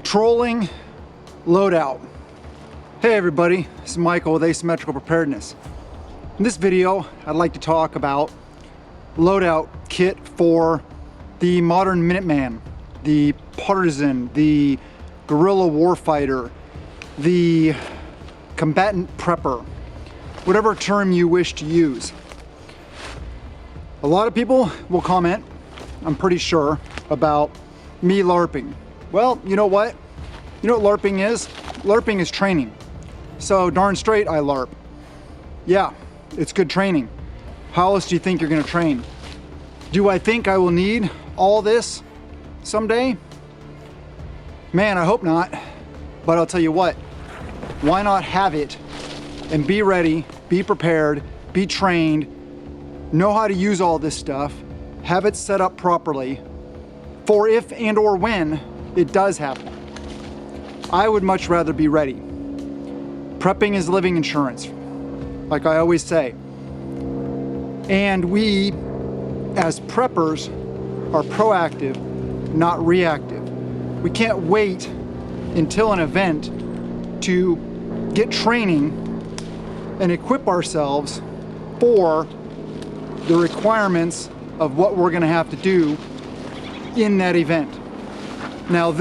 Trolling loadout. Hey everybody, this is Michael with Asymmetrical Preparedness. In this video, I'd like to talk about loadout kit for the modern Minuteman, the partisan, the guerrilla warfighter, the combatant prepper, whatever term you wish to use. A lot of people will comment, I'm pretty sure, about me LARPing. Well, you know what? You know what LARPing is? LARPing is training. So darn straight I LARP. Yeah, it's good training. How else do you think you're gonna train? Do I think I will need all this someday? Man, I hope not. But I'll tell you what, why not have it and be ready, be prepared, be trained, know how to use all this stuff, have it set up properly for if and or when it does happen. I would much rather be ready. Prepping is living insurance, like I always say. And we, as preppers, are proactive, not reactive. We can't wait until an event to get training and equip ourselves for the requirements of what we're gonna have to do in that event. Now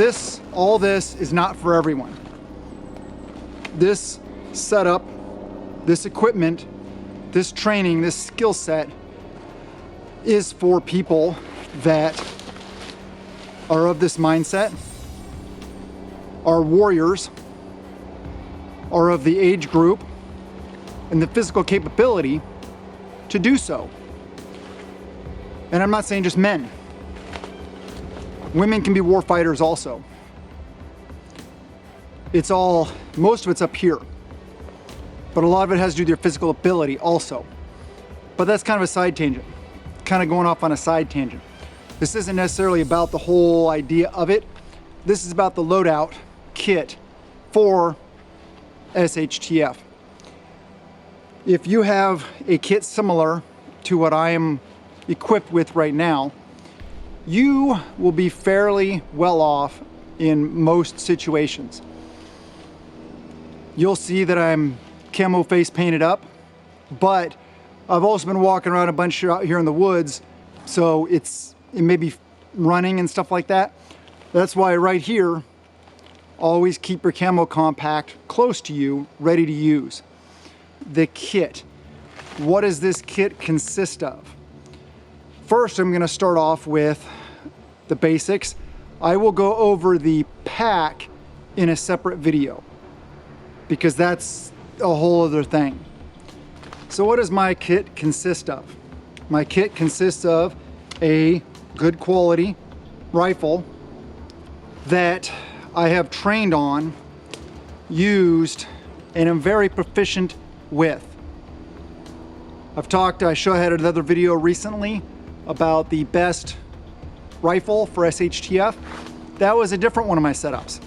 all this is not for everyone. This setup, this equipment, this training, this skill set is for people that are of this mindset, are warriors, are of the age group and the physical capability to do so. And I'm not saying just men. Women can be war fighters also. Most of it's up here, but a lot of it has to do with your physical ability also. But that's kind of a side tangent, kind of going off on a side tangent. This isn't necessarily about the whole idea of it. This is about the loadout kit for SHTF. If you have a kit similar to what I am equipped with right now, you will be fairly well off in most situations. You'll see that I'm camo face painted up, but I've also been walking around a bunch out here in the woods, so it may be running and stuff like that. That's why right here, always keep your camo compact close to you, ready to use. The kit. What does this kit consist of? First, I'm gonna start off with the basics. I will go over the pack in a separate video because that's a whole other thing. So what does my kit consist of? My kit consists of a good quality rifle that I have trained on, used, and am very proficient with. I had another video recently about the best rifle for SHTF. That was a different one of my setups.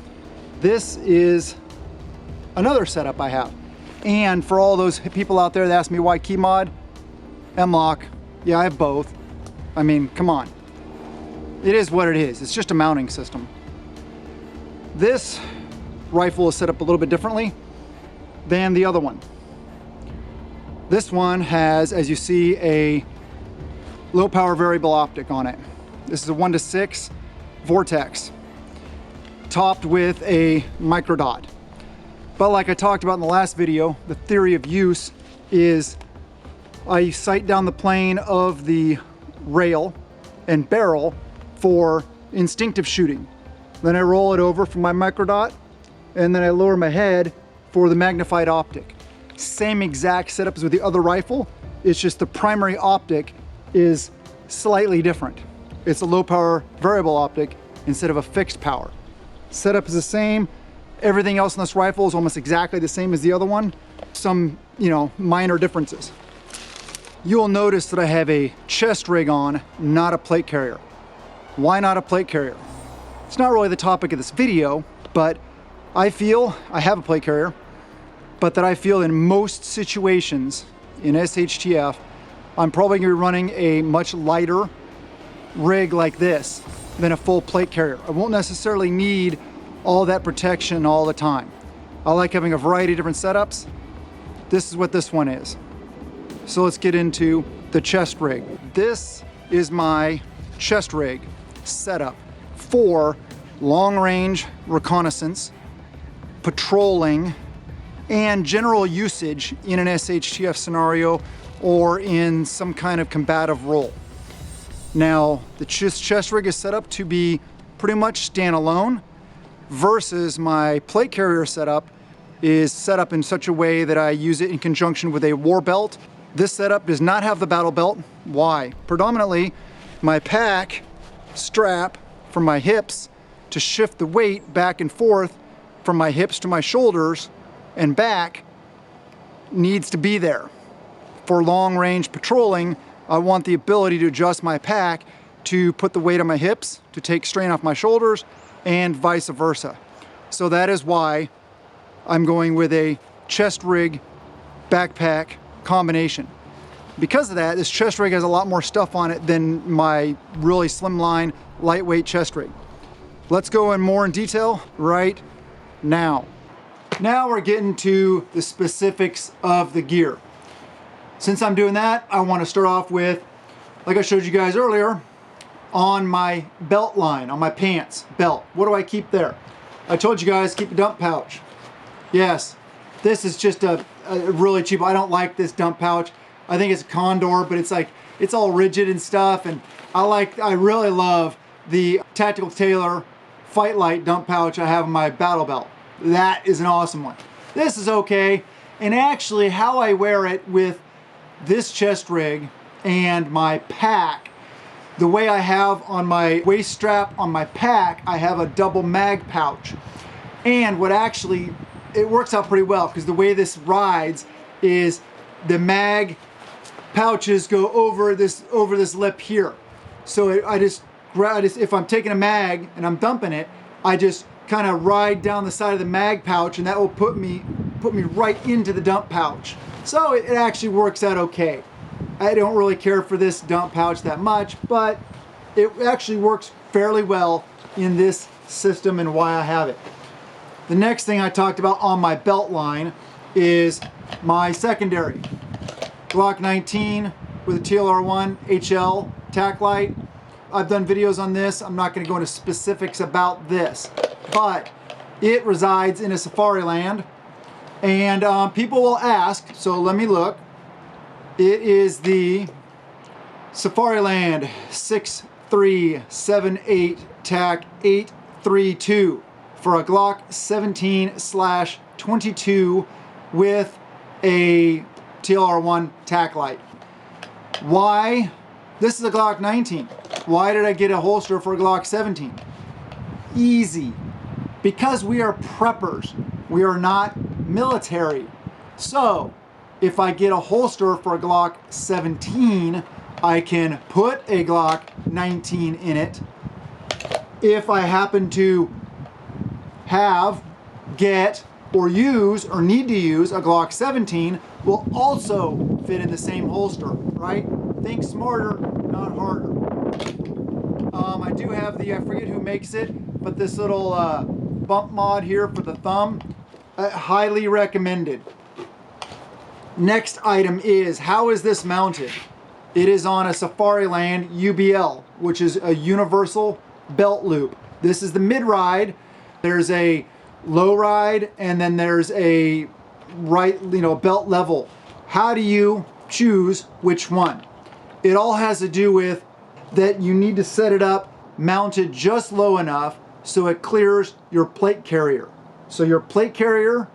This is another setup I have. And for all those people out there that ask me why key mod, M-lock, yeah, I have both. I mean, come on. It is what it is. It's just a mounting system. This rifle is set up a little bit differently than the other one. This one has, as you see, a low power variable optic on it. This is a 1:6 Vortex, topped with a micro dot. But like I talked about in the last video, the theory of use is I sight down the plane of the rail and barrel for instinctive shooting. Then I roll it over for my micro dot, and then I lower my head for the magnified optic. Same exact setup as with the other rifle, it's just the primary optic is slightly different. It's a low power variable optic instead of a fixed power. Setup is the same. Everything else in this rifle is almost exactly the same as the other one. Some, minor differences. You will notice that I have a chest rig on, not a plate carrier. Why not a plate carrier? It's not really the topic of this video, but I feel I have a plate carrier, but that I feel in most situations in SHTF, I'm probably gonna be running a much lighter rig like this than a full plate carrier. I won't necessarily need all that protection all the time. I like having a variety of different setups. This is what this one is. So let's get into the chest rig. This is my chest rig setup for long range reconnaissance, patrolling, and general usage in an SHTF scenario or in some kind of combative role. Now, the chest rig is set up to be pretty much standalone versus my plate carrier setup is set up in such a way that I use it in conjunction with a war belt. This setup does not have the battle belt. Why? Predominantly, my pack strap from my hips to shift the weight back and forth from my hips to my shoulders and back needs to be there. For long range patrolling, I want the ability to adjust my pack to put the weight on my hips, to take strain off my shoulders, and vice versa. So that is why I'm going with a chest rig backpack combination. Because of that, this chest rig has a lot more stuff on it than my really slimline, lightweight chest rig. Let's go in more in detail right now. Now we're getting to the specifics of the gear. Since I'm doing that, I want to start off with, like I showed you guys earlier, on my belt line, on my pants belt. What do I keep there? I told you guys, keep a dump pouch. Yes, this is just a really cheap, I don't like this dump pouch. I think it's a Condor, but it's like, it's all rigid and stuff, and I really love the Tactical Tailor Fight Light dump pouch I have in my battle belt. That is an awesome one. This is okay, and actually how I wear it with this chest rig and my pack, the way I have on my waist strap on my pack, I have a double mag pouch. And what actually, it works out pretty well because the way this rides is the mag pouches go over this lip here. So if I'm taking a mag and I'm dumping it, I just kind of ride down the side of the mag pouch, and that will put me right into the dump pouch. So it actually works out okay. I don't really care for this dump pouch that much, but it actually works fairly well in this system and why I have it. The next thing I talked about on my belt line is my secondary. Glock 19 with a TLR1 HL tack light. I've done videos on this. I'm not going to go into specifics about this, but it resides in a safari land, and people will ask, so let me look. It is the Safariland 6378 TAC 832 for a Glock 17/22 with a TLR1 tack light. Why? This is a Glock 19. Why did I get a holster for a Glock 17? Easy. Because we are preppers. We are not military. So, if I get a holster for a Glock 17, I can put a Glock 19 in it. If I happen to get, or use, or need to use a Glock 17, will also fit in the same holster, right? Think smarter, not harder. I do have the, I forget who makes it, but this little bump mod here for the thumb, highly recommended. Next item is, how is this mounted? It is on a Safariland UBL, which is a universal belt loop. This is the mid-ride. There's a low ride, and then there's a belt level. How do you choose which one? It all has to do with that you need to set it up mounted just low enough so it clears your plate carrier. So your plate carrier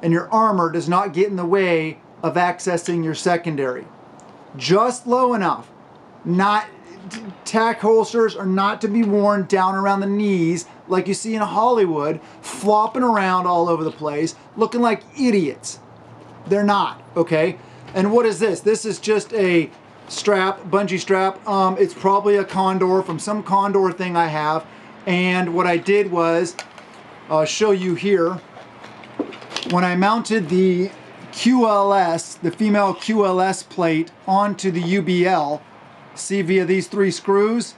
and your armor does not get in the way of accessing your secondary. Just low enough. Not tack holsters are not to be worn down around the knees like you see in Hollywood, flopping around all over the place, looking like idiots. They're not, okay? And what is this? This is just a strap, bungee strap. It's probably a Condor from some Condor thing I have. And what I did was, I'll show you here, when I mounted the QLS, the female QLS plate onto the UBL, see via these 3 screws,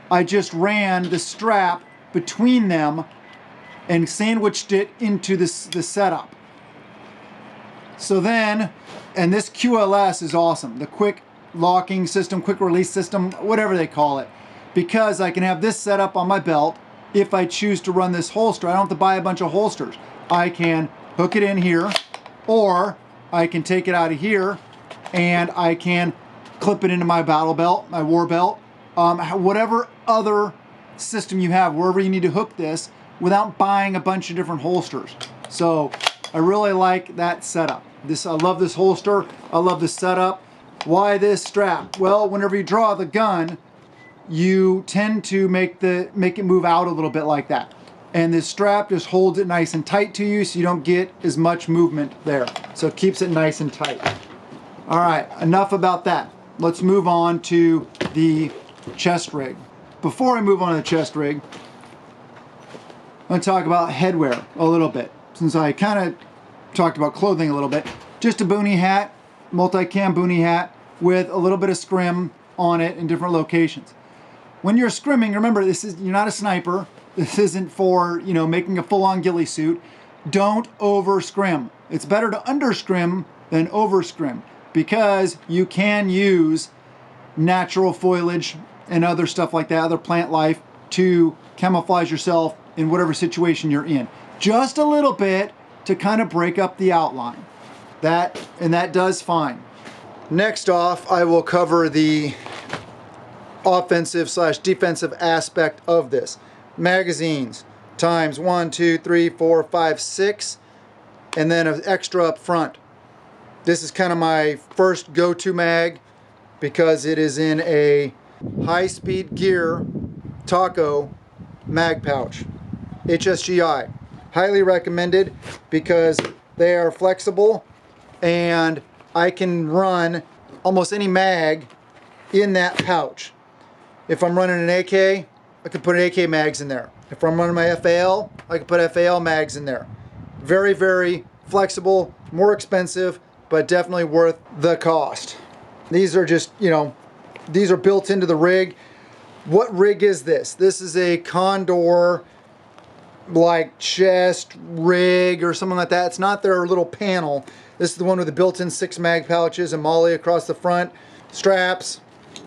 I just ran the strap between them and sandwiched it into this setup. So then, and this QLS is awesome, the quick locking system, quick release system, whatever they call it, because I can have this set up on my belt. If I choose to run this holster, I don't have to buy a bunch of holsters. I can hook it in here, or I can take it out of here and I can clip it into my battle belt, my war belt, whatever other system you have, wherever you need to hook this without buying a bunch of different holsters. So I really like that setup. I love this holster. I love the setup. Why this strap? Well, whenever you draw the gun, you tend to make it move out a little bit like that. And this strap just holds it nice and tight to you so you don't get as much movement there. So it keeps it nice and tight. All right, enough about that. Let's move on to the chest rig. Before I move on to the chest rig, I'm going to talk about headwear a little bit, since I kind of talked about clothing a little bit. Just a boonie hat, multi-cam boonie hat with a little bit of scrim on it in different locations. When you're scrimming, remember, you're not a sniper. This isn't for, making a full-on ghillie suit. Don't over scrim. It's better to under scrim than over scrim, because you can use natural foliage and other stuff like that, other plant life, to camouflage yourself in whatever situation you're in. Just a little bit to kind of break up the outline. That does fine. Next off, I will cover the offensive/defensive aspect of this. Magazines times 1, 2, 3, 4, 5, 6, and then an extra up front. This is kind of my first go-to mag because it is in a high-speed gear taco mag pouch. HSGI. Highly recommended because they are flexible and I can run almost any mag in that pouch. If I'm running an AK, I can put AK mags in there. If I'm running my FAL, I can put FAL mags in there. Very, very flexible, more expensive, but definitely worth the cost. These are just, these are built into the rig. What rig is this? This is a Condor like chest rig or something like that. It's not their little panel. This is the one with the built-in 6 mag pouches and MOLLE across the front, straps.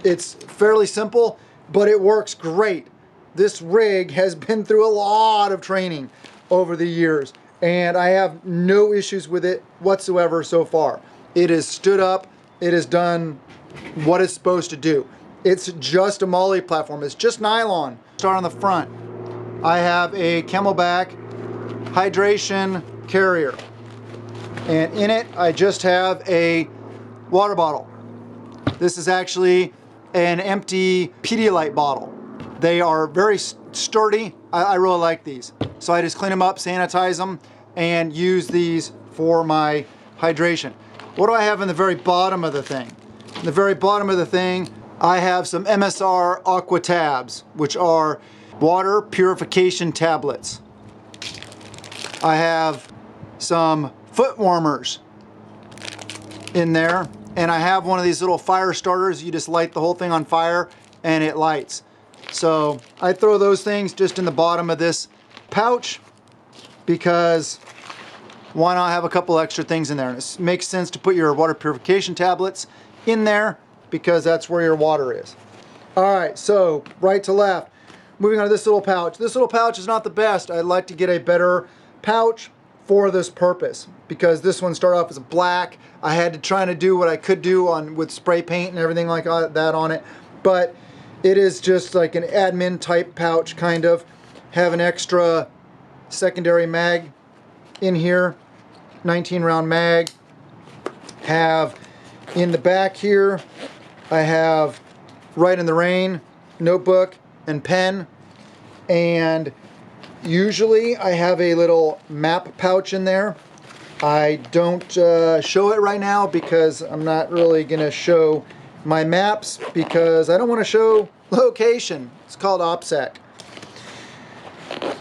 It's fairly simple, but it works great. This rig has been through a lot of training over the years, and I have no issues with it whatsoever so far. It has stood up. It has done what it's supposed to do. It's just a MOLLE platform. It's just nylon. Start on the front. I have a Camelback hydration carrier, and in it I just have a water bottle. This is actually an empty Pedialyte bottle. They are very sturdy. I really like these. So I just clean them up, sanitize them, and use these for my hydration. What do I have in the very bottom of the thing? In the very bottom of the thing, I have some MSR Aqua Tabs, which are water purification tablets. I have some foot warmers in there, and I have one of these little fire starters. You just light the whole thing on fire and it lights. So I throw those things just in the bottom of this pouch because why not have a couple extra things in there? And it makes sense to put your water purification tablets in there because that's where your water is. All right, so right to left. Moving on to this little pouch. This little pouch is not the best. I'd like to get a better pouch for this purpose because this one started off as black. I had to try to do what I could do with spray paint and everything like that on it, but it is just like an admin type pouch kind of. Have an extra secondary mag in here, 19 round mag. Have in the back here, I have Right in the Rain notebook and pen, and usually I have a little map pouch in there. I don't show it right now because I'm not really gonna show my maps because I don't want to show location. It's called OPSEC.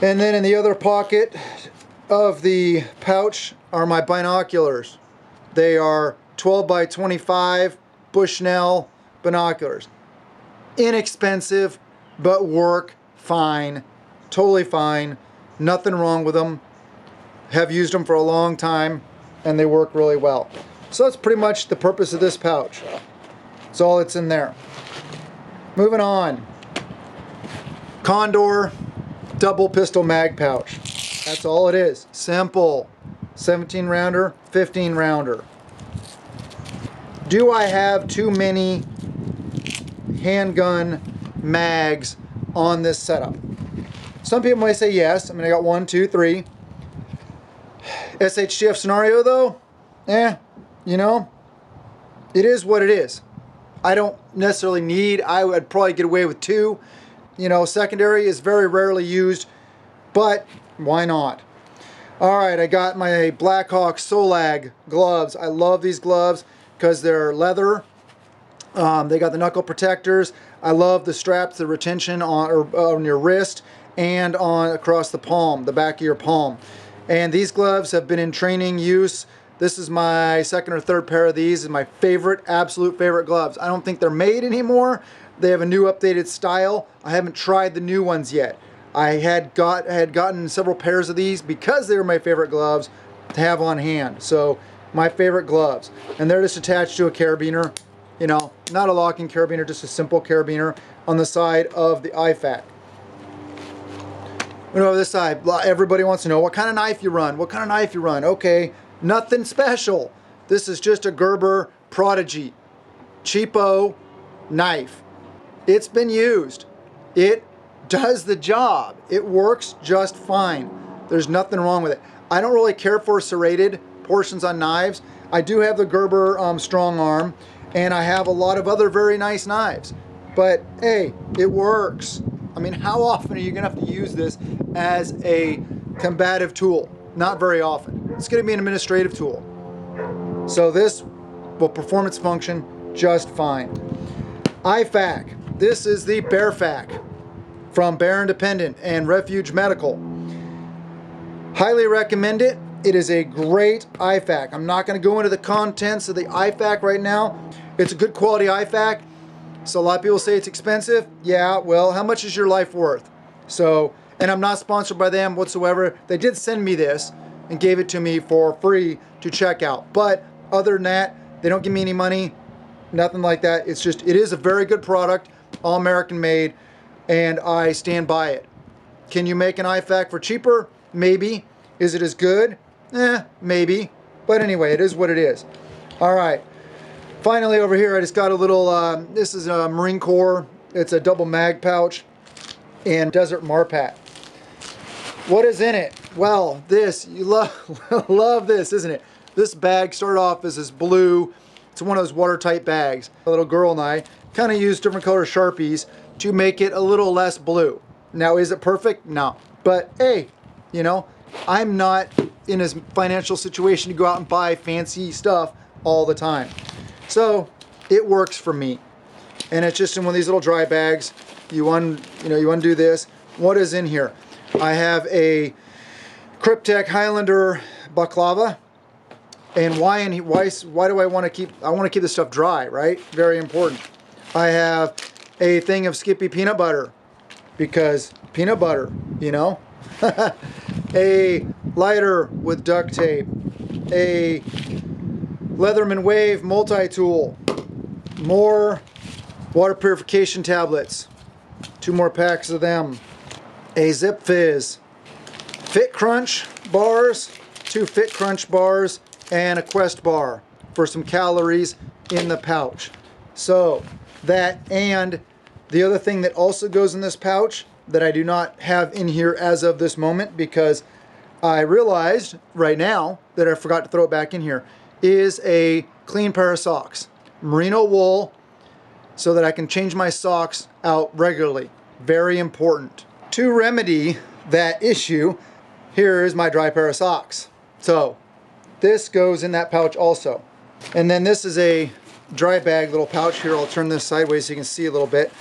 And then in the other pocket of the pouch are my binoculars. They are 12 by 25 Bushnell binoculars. Inexpensive, but work fine, totally fine. Nothing wrong with them. Have used them for a long time and they work really well. So that's pretty much the purpose of this pouch. That's all that's in there. Moving on. Condor double pistol mag pouch. That's all it is. Simple. 17 rounder, 15 rounder. Do I have too many handgun mags on this setup? Some people might say yes. I mean, I got 1, 2, 3. SHTF scenario though, you know, it is what it is. I don't necessarily need, I would probably get away with 2. You know, secondary is very rarely used, but why not? All right, I got my Blackhawk Solag gloves. I love these gloves because they're leather. They got the knuckle protectors. I love the straps, the retention on your wrist and on across the palm, the back of your palm. And these gloves have been in training use. This is my second or third pair of these. Is my favorite, absolute favorite gloves. I don't think they're made anymore. They have a new updated style. I haven't tried the new ones yet. I had gotten several pairs of these because they were my favorite gloves to have on hand. So my favorite gloves. And they're just attached to a carabiner. You know, not a locking carabiner, just a simple carabiner on the side of the IFAK. Over this side, everybody wants to know what kind of knife you run. What kind of knife you run? Okay, nothing special. This is just a Gerber Prodigy. Cheapo knife. It's been used. It does the job. It works just fine. There's nothing wrong with it. I don't really care for serrated portions on knives. I do have the Gerber strong arm, and I have a lot of other very nice knives. But hey, it works. I mean, how often are you gonna have to use this as a combative tool? Not very often. It's gonna be an administrative tool. So this will perform its function just fine. IFAK. This is the Bearfac from Bear Independent and Refuge Medical. Highly recommend it. It is a great IFAK. I'm not gonna go into the contents of the IFAK right now. It's a good quality IFAK. So a lot of people say it's expensive. Yeah, well, how much is your life worth? So, and I'm not sponsored by them whatsoever. They did send me this and gave it to me for free to check out. But other than that, they don't give me any money, nothing like that. It's just, it is a very good product, all American made, and I stand by it. Can you make an IFAK for cheaper? Maybe. Is it as good? Maybe. But anyway, it is what it is. All right. Finally over here, I just got a little, this is a Marine Corps. It's a double mag pouch and Desert Marpat. What is in it? Well, this, you love this, isn't it? This bag started off as this blue. It's one of those watertight bags. A little girl and I kind of used different color Sharpies to make it a little less blue. Now, is it perfect? No. But hey, you know, I'm not in a financial situation to go out and buy fancy stuff all the time. So it works for me, and it's just in one of these little dry bags. You undo this. What is in here? I have a Kryptek Highlander baklava, and why do I want to keep? I want to keep this stuff dry, right? Very important. I have a thing of Skippy peanut butter because peanut butter, you know. A lighter with duct tape. A Leatherman Wave multi-tool, more water purification tablets, 2 more packs of them, a Zip Fizz, Fit Crunch bars, 2 Fit Crunch bars, and a Quest bar for some calories in the pouch. So that, and the other thing that also goes in this pouch that I do not have in here as of this moment because I realized right now that I forgot to throw it back in here, is a clean pair of socks. Merino wool, so that I can change my socks out regularly. Very important. To remedy that issue, here is my dry pair of socks. So this goes in that pouch also. And then this is a dry bag little pouch here. I'll turn this sideways so you can see a little bit.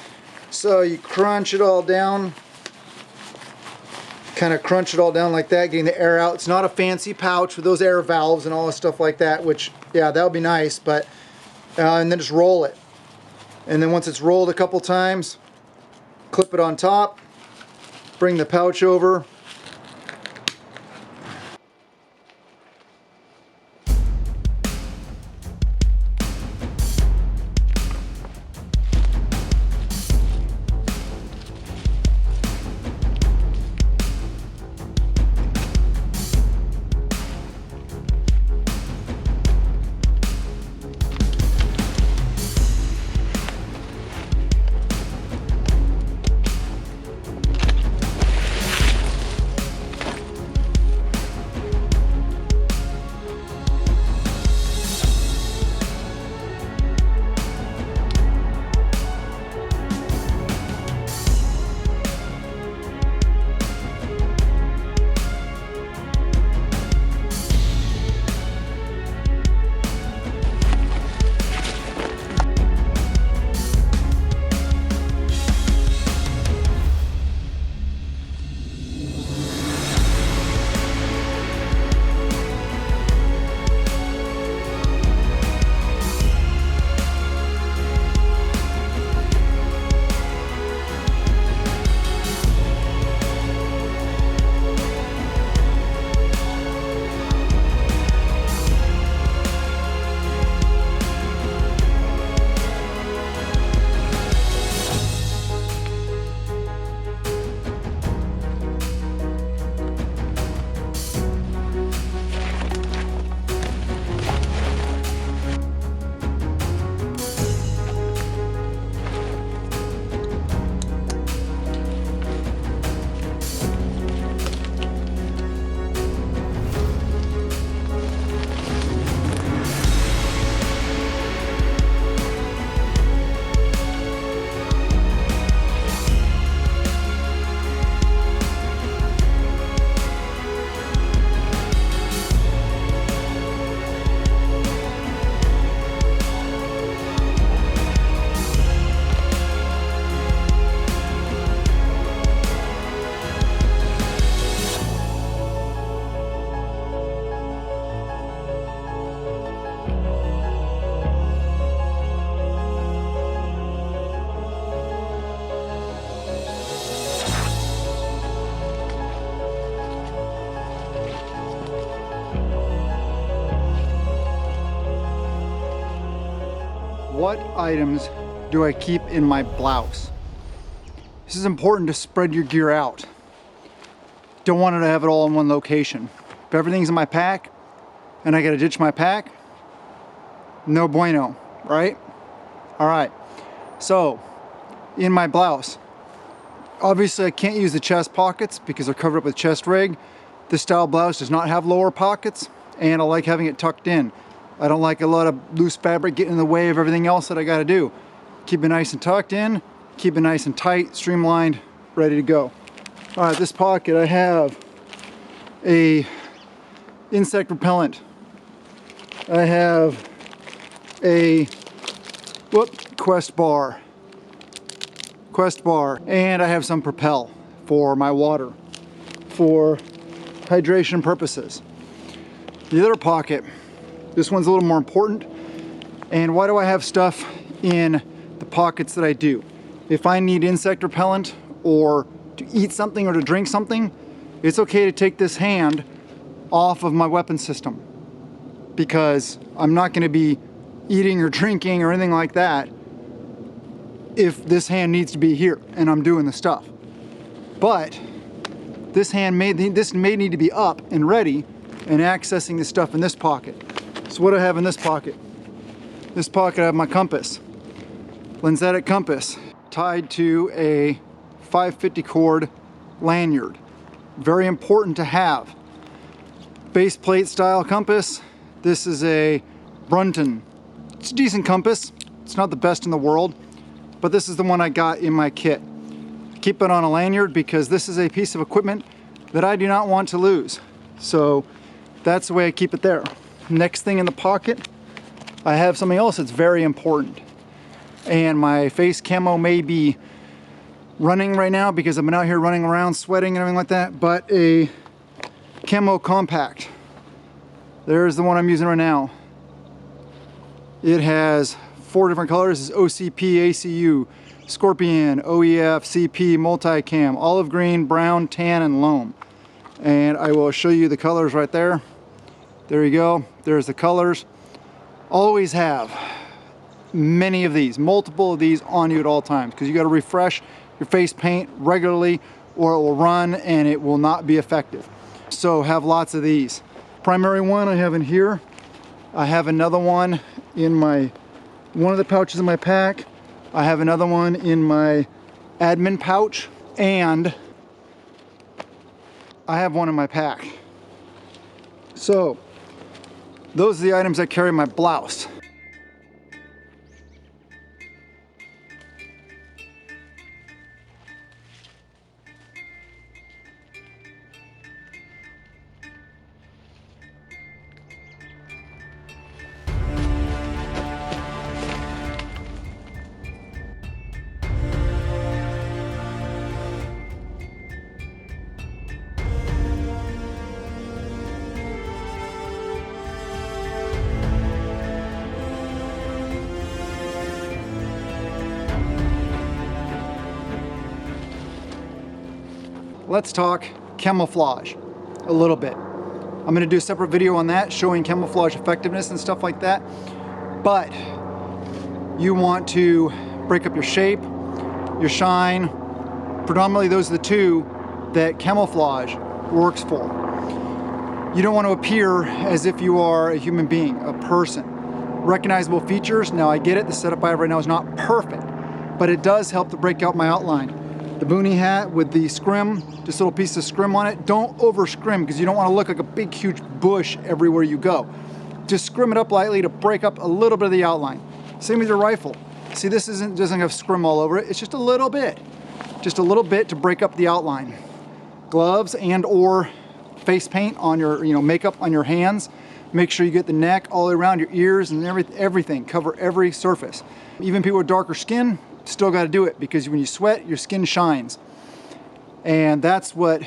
So you crunch it all down. Kind of crunch it all down like that, getting the air out. It's not a fancy pouch with those air valves and all this stuff like that, which, yeah, that would be nice, but, and then just roll it. And then once it's rolled a couple times, clip it on top, bring the pouch over, what items do I keep in my blouse? This is important to spread your gear out. Don't want to have it all in one location. If everything's in my pack and I gotta ditch my pack, no bueno, right? All right, so in my blouse, obviously I can't use the chest pockets because they're covered up with chest rig. This style blouse does not have lower pockets, and I like having it tucked in. I don't like a lot of loose fabric getting in the way of everything else that I gotta do. Keep it nice and tucked in, keep it nice and tight, streamlined, ready to go. All right, this pocket, I have a insect repellent. I have a Quest bar, and I have some Propel for my water, for hydration purposes. The other pocket, this one's a little more important. And why do I have stuff in the pockets that I do? If I need insect repellent or to eat something or to drink something, it's okay to take this hand off of my weapon system, because I'm not going to be eating or drinking or anything like that if this hand needs to be here and I'm doing the stuff. But this may need to be up and ready and accessing the stuff in this pocket. So what do I have in this pocket? This pocket I have my compass, lensatic compass, tied to a 550 cord lanyard. Very important to have. Base plate style compass. This is a Brunton. It's a decent compass. It's not the best in the world, but this is the one I got in my kit. Keep it on a lanyard because this is a piece of equipment that I do not want to lose. So that's the way I keep it there. Next thing in the pocket, I have something else that's very important. And my face camo may be running right now because I've been out here running around sweating and everything like that, but a camo compact. There's the one I'm using right now. It has 4 different colors. It's OCP, ACU, Scorpion, OEF, CP, Multicam, olive green, brown, tan, and loam. And I will show you the colors right there. There you go. There's the colors. Always have many of these, multiple of these on you at all times, because you got to refresh your face paint regularly or it will run and it will not be effective. So have lots of these. Primary one I have in here. I have another one in one of the pouches in my pack. I have another one in my admin pouch, and I have one in my pack. So those are the items I carry in my blouse. Let's talk camouflage a little bit. I'm going to do a separate video on that, showing camouflage effectiveness and stuff like that. But you want to break up your shape, your shine. Predominantly those are the two that camouflage works for. You don't want to appear as if you are a human being, a person. Recognizable features, now I get it, the setup I have right now is not perfect, but it does help to break out my outline. The boonie hat with the scrim, just a little piece of scrim on it. Don't over scrim because you don't want to look like a big huge bush everywhere you go. Just scrim it up lightly to break up a little bit of the outline. Same with your rifle. See, this doesn't have scrim all over it. It's just a little bit to break up the outline. Gloves and or face paint on your, makeup on your hands. Make sure you get the neck all the way around your ears and everything. Cover every surface. Even people with darker skin still got to do it because when you sweat, your skin shines. And that's what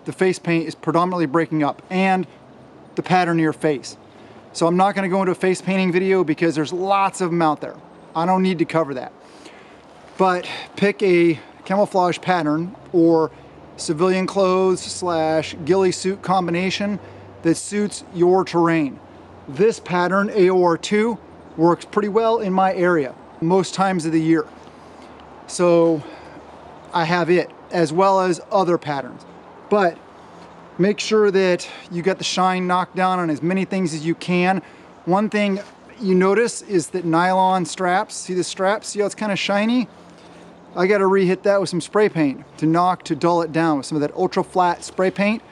the face paint is predominantly breaking up, and the pattern of your face. So I'm not going to go into a face painting video because there's lots of them out there. I don't need to cover that. But pick a camouflage pattern or civilian clothes / ghillie suit combination that suits your terrain. This pattern, AOR2, works pretty well in my area most times of the year. So I have it as well as other patterns. But make sure that you get the shine knocked down on as many things as you can. One thing you notice is that nylon straps, see the straps, see how it's kind of shiny? I got to re-hit that with some spray paint to dull it down with some of that ultra flat spray paint.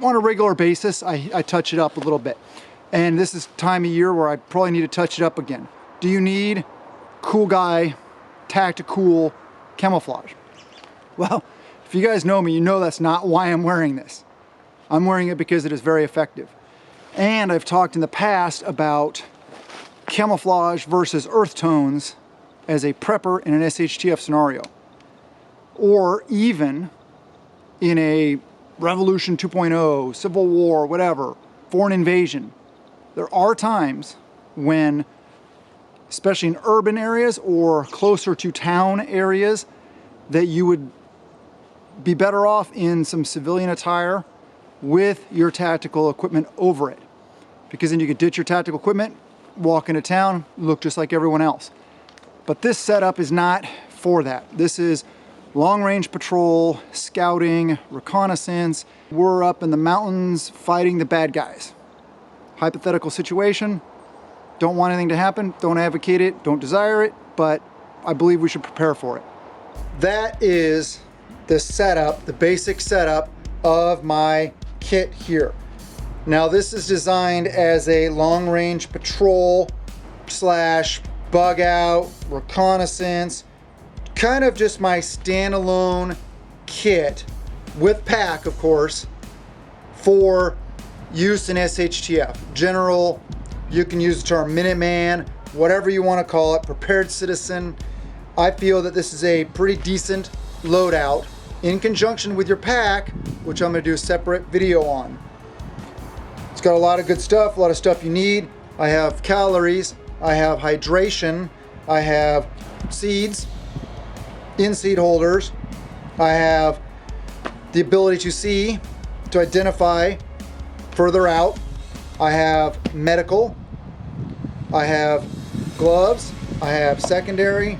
On a regular basis, I touch it up a little bit. And this is time of year where I probably need to touch it up again. Do you need cool guy, tactical camouflage? Well, if you guys know me, you know that's not why I'm wearing this. I'm wearing it because it is very effective. And I've talked in the past about camouflage versus earth tones as a prepper in an SHTF scenario. Or even in a Revolution 2.0, Civil War, whatever, foreign invasion. There are times when, especially in urban areas or closer to town areas, that you would be better off in some civilian attire with your tactical equipment over it. Because then you could ditch your tactical equipment, walk into town, look just like everyone else. But this setup is not for that. This is long-range patrol, scouting, reconnaissance. We're up in the mountains fighting the bad guys. Hypothetical situation, don't want anything to happen, don't advocate it, don't desire it, but I believe we should prepare for it. That is the setup, the basic setup of my kit here. Now this is designed as a long-range patrol slash bug out, reconnaissance, kind of just my standalone kit with pack, of course, for use in SHTF. General, you can use the term Minuteman, whatever you want to call it, prepared citizen. I feel that this is a pretty decent loadout in conjunction with your pack, which I'm going to do a separate video on. It's got a lot of good stuff, a lot of stuff you need. I have calories, I have hydration, I have seeds, in-seed holders, I have the ability to see, to identify further out, I have medical, I have gloves, I have secondary.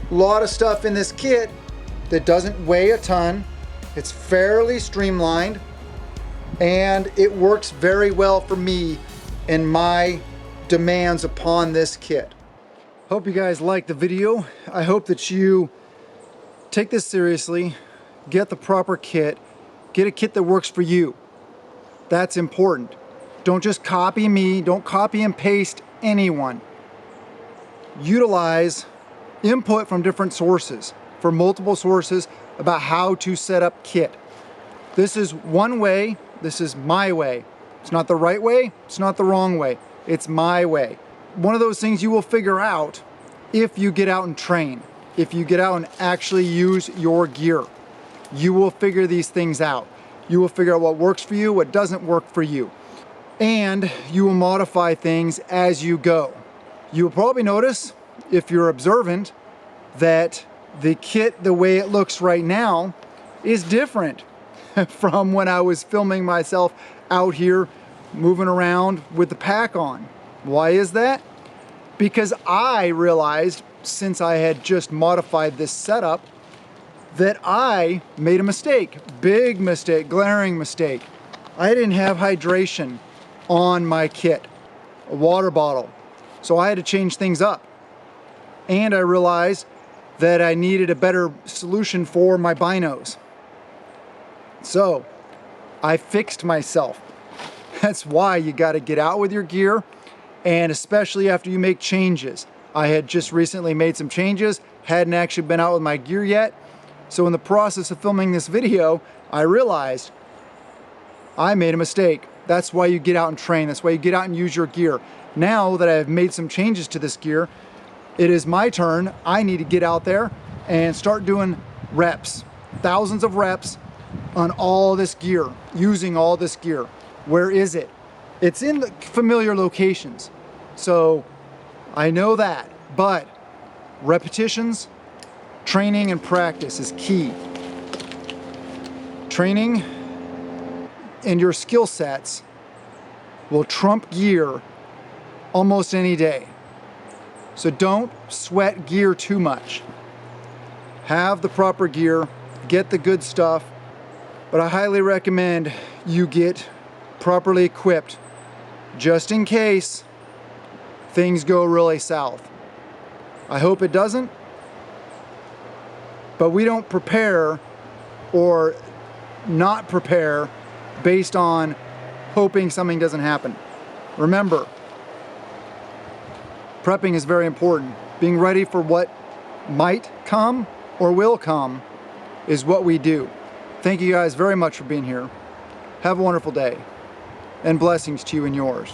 A lot of stuff in this kit that doesn't weigh a ton. It's fairly streamlined and it works very well for me and my demands upon this kit. Hope you guys liked the video. I hope that you take this seriously, get the proper kit, get a kit that works for you. That's important. Don't just copy me, don't copy and paste anyone. Utilize input from different sources, from multiple sources about how to set up kit. This is one way, this is my way. It's not the right way, it's not the wrong way, it's my way. One of those things you will figure out if you get out and train, if you get out and actually use your gear. You will figure these things out. You will figure out what works for you, what doesn't work for you. And you will modify things as you go. You will probably notice, if you're observant, that the kit, the way it looks right now, is different from when I was filming myself out here moving around with the pack on. Why is that? Because I realized, since I had just modified this setup, that I made a mistake, big mistake, glaring mistake. I didn't have hydration on my kit, a water bottle. So I had to change things up. And I realized that I needed a better solution for my binos. So I fixed myself. That's why you got to get out with your gear, and especially after you make changes. I had just recently made some changes, hadn't actually been out with my gear yet. So in the process of filming this video, I realized I made a mistake. That's why you get out and train. That's why you get out and use your gear. Now that I've made some changes to this gear, it is my turn. I need to get out there and start doing reps, thousands of reps on all this gear, using all this gear. Where is it? It's in the familiar locations. So I know that, but repetitions, training and practice is key. Training and your skill sets will trump gear almost any day. So don't sweat gear too much. Have the proper gear, get the good stuff, but I highly recommend you get properly equipped just in case things go really south. I hope it doesn't, but we don't prepare or not prepare based on hoping something doesn't happen. Remember, prepping is very important. Being ready for what might come or will come is what we do. Thank you guys very much for being here. Have a wonderful day, and blessings to you and yours.